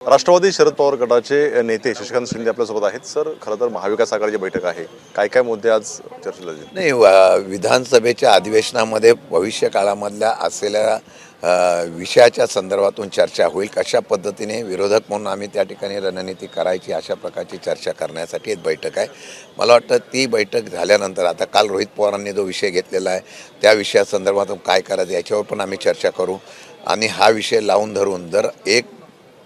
राष्ट्रवादी शरद पवार गटाचे नेते शशिकांत शिंदे आपल्यासोबत आहेत. सर, खरं तर महाविकास आघाडीची बैठक आहे, काय काय मुद्दे आज चर्चेला येतील? नाही, विधानसभेच्या अधिवेशनामध्ये भविष्य काळामधल्या असलेल्या विषयाच्या संदर्भातून चर्चा होईल. कशा पद्धतीने विरोधक म्हणून आम्ही त्या ठिकाणी रणनीती करायची अशा प्रकारची चर्चा करण्यासाठी एक बैठक आहे. मला वाटतं ती बैठक झाल्यानंतर आता काल रोहित पवारांनी जो विषय घेतलेला आहे त्या विषयासंदर्भातून काय करायचं याच्यावर पण आम्ही चर्चा करू. आणि हा विषय लावून धरून जर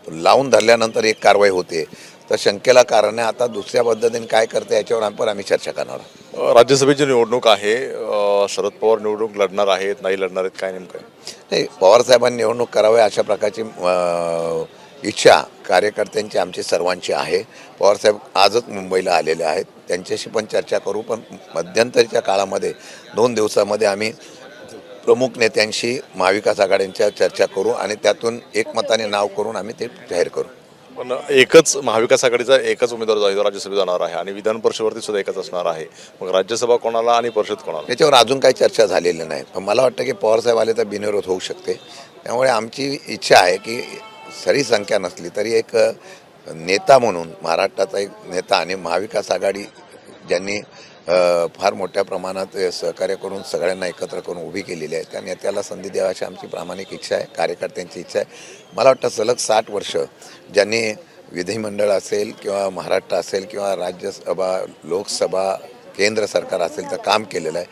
लावून धरल्यानंतर एक कारवाई होते तर शंकेला कारण आहे. आता दुसऱ्या पद्धतीने काय करते याच्यावर आम्ही चर्चा करणार आहोत. राज्यसभेची निवडणूक आहे, शरद पवार निवडणूक लढणार आहेत नाही लढणार आहेत, काय नेमकं नाही, पवारसाहेबांनी निवडणूक करावी अशा प्रकारची इच्छा कार्यकर्त्यांची आमची सर्वांची आहे. पवारसाहेब आजच मुंबईला आलेले आहेत, त्यांच्याशी पण चर्चा करू. पण मध्यंतरीच्या काळामध्ये 2 दिवसामध्ये आम्ही प्रमुख नेत्यांशी महाविकास आघाड्यांच्या चर्चा करू आणि त्यातून एकमताने नाव करून आम्ही ते जाहीर करू. पण एकच महाविकास आघाडीचा एकच उमेदवार जो राज्यसभेत जाणार आहे आणि विधान परिषदेवरती सुद्धा एकच असणार आहे. मग राज्यसभा कोणाला आणि परिषद कोणाला, याच्यावर अजून काही चर्चा झालेली नाही. पण मला वाटतं की पवारसाहेब आले तर बिनविरोध होऊ शकते. त्यामुळे आमची इच्छा आहे की सरी संख्या नसली तरी एक नेता म्हणून महाराष्ट्राचा एक नेता आणि महाविकास आघाडी ज्यांनी फार मोठ्या प्रमाणात सहकार्य करून सगळ्यांना एकत्र करून उभी केलेली आहे त्या नेत्याला संधी द्यावी अशी आमची प्रामाणिक इच्छा आहे, कार्यकर्त्यांची इच्छा आहे. मला वाटतं सलग 60 वर्ष ज्यांनी विधिमंडळ असेल किंवा महाराष्ट्र असेल किंवा राज्यसभा लोकसभा केंद्र सरकार असेल तर काम केलेलं आहे,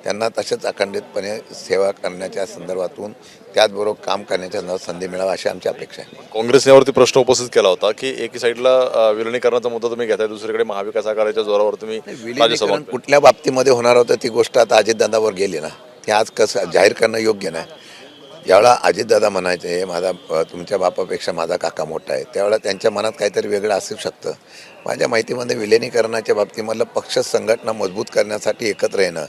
त्यांना तसेच अखंडितपणे सेवा करण्याच्या संदर्भातून त्याचबरोबर काम करण्याच्या संधी मिळावी अशी आमची अपेक्षा आहे. काँग्रेसने यावरती प्रश्न उपस्थित केला होता की एकी साईडला विलिनीकरणाचा मुद्दा तुम्ही घेताय, दुसरीकडे महाविकास आघाडीच्या जोरावर तुम्ही राज्यसभा कुठल्या बाबतीमध्ये होणार होतं ती गोष्ट आता अजितदादावर गेली ना, ती आज कसं जाहीर करणं योग्य नाही. ज्यावेळेला अजितदादा म्हणायचे माझा तुमच्या बापापेक्षा माझा काका मोठा आहे, त्यावेळेला त्यांच्या मनात काहीतरी वेगळं असू शकतं. माझ्या माहितीमध्ये विलिनीकरणाच्या बाबतीमधलं पक्ष संघटना मजबूत करण्यासाठी एकत्र येणं.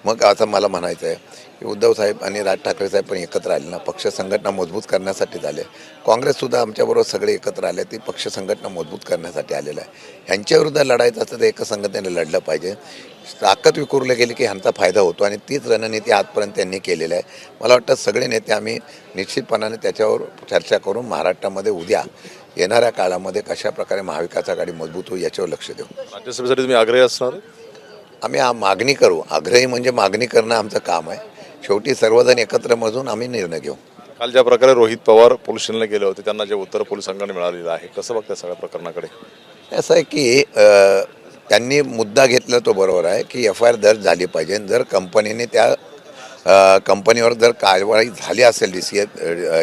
मग आता मला म्हणायचं आहे की उद्धव साहेब आणि राज ठाकरे साहेब पण एकत्र आले ना, पक्ष संघटना मजबूत करण्यासाठी झाले. काँग्रेससुद्धा आमच्याबरोबर सगळे एकत्र आले, ती पक्ष संघटना मजबूत करण्यासाठी आलेलं आहे. ह्यांच्याविरुद्ध लढायचं असतं तर एकसंघटनेने लढलं पाहिजे. ताकद विखुरली गेली की ह्यांचा फायदा होतो आणि तीच रणनीती आजपर्यंत त्यांनी केलेली आहे. मला वाटतं सगळे नेते आम्ही निश्चितपणाने त्याच्यावर चर्चा करून महाराष्ट्रामध्ये उद्या येणाऱ्या काळामध्ये कशा प्रकारे महाविकास आघाडी मजबूत होईल याच्यावर लक्ष देऊ. राज्यसभेसाठी तुम्ही आग्रही असणार? आम्ही मागणी करू. आग्रही म्हणजे मागणी करणं आमचं काम आहे. शेवटी सर्वजण एकत्र मजून आम्ही निर्णय घेऊ. काल ज्या प्रकारे रोहित पवार पोलीस स्टेशनला गेले होते त्यांना जे उत्तर पोलिसांकडे मिळालेलं आहे, कसं बघतं सगळ्या प्रकरणाकडे? असं आहे की त्यांनी मुद्दा घेतला तो बरोबर आहे की FIR दर्ज झाली पाहिजे. जर कंपनीने त्या कंपनीवर जर कारवाई झाली असेल, DCA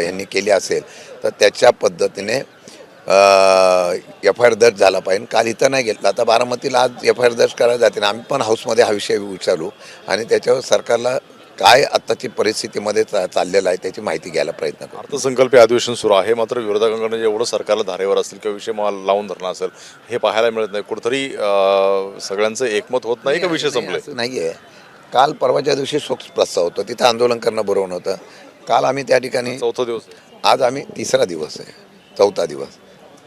यांनी केली असेल तर त्याच्या पद्धतीने FIR दर्ज झाला पाहिजे. काल इथं नाही घेतला, आता बारामतीला आज FIR दर्ज करायला जाते ना. आम्ही पण हाऊसमध्ये हा विषय विचारू आणि त्याच्यावर सरकारला काय आत्ताची परिस्थितीमध्ये चाललेलं आहे त्याची माहिती घ्यायला प्रयत्न करू. अर्थसंकल्पीय अधिवेशन सुरू आहे, मात्र विरोधकांकडे जेवढं सरकारला धारेवर असेल किंवा विषय लावून धरणं असेल हे पाहायला मिळत नाही. कुठेतरी सगळ्यांचं एकमत होत नाही का विषय संपले? नाही आहे. काल परवाच्या दिवशी शोक प्रस्ताव होतं, तिथं आंदोलन करणं बरोबर नव्हतं. काल आम्ही त्या ठिकाणी 4था दिवस, आज आम्ही 3रा दिवस आहे, 4था दिवस.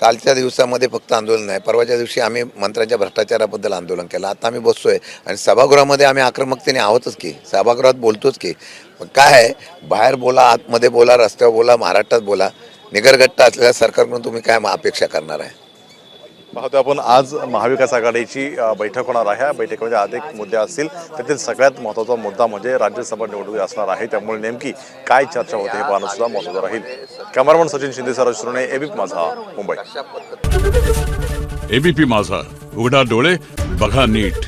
कालच्या दिवसामध्ये फक्त आंदोलन नाही, परवाच्या दिवशी आम्ही मंत्र्यांच्या भ्रष्टाचाराबद्दल आंदोलन केलं. आता आम्ही बसतोय आणि सभागृहामध्ये आम्ही आक्रमकतेने आहोतच की, सभागृहात बोलतोच की. काय आहे, बाहेर बोला, आतमध्ये बोला, रस्त्यावर बोला, महाराष्ट्रात बोला. निगरगट्टा असलेल्या सरकारकडून तुम्ही काय अपेक्षा करणार आहे? पाहतो आपण आज महाविकास आघाडीची बैठक होणार आहे. या बैठकीमध्ये अनेक मुद्दे असतील, त्यातील सगळ्यात महत्त्वाचा मुद्दा म्हणजे राज्यसभा निवडणूक असणार आहे. त्यामुळे नेमकी काय चर्चा होते हे पाहणं सुद्धा महत्त्वाचं राहील. कॅमेरामन सचिन शिंदे, सरोज ABP माझा, मुंबई. ABP माझा, उघडा डोळे बघा नीट.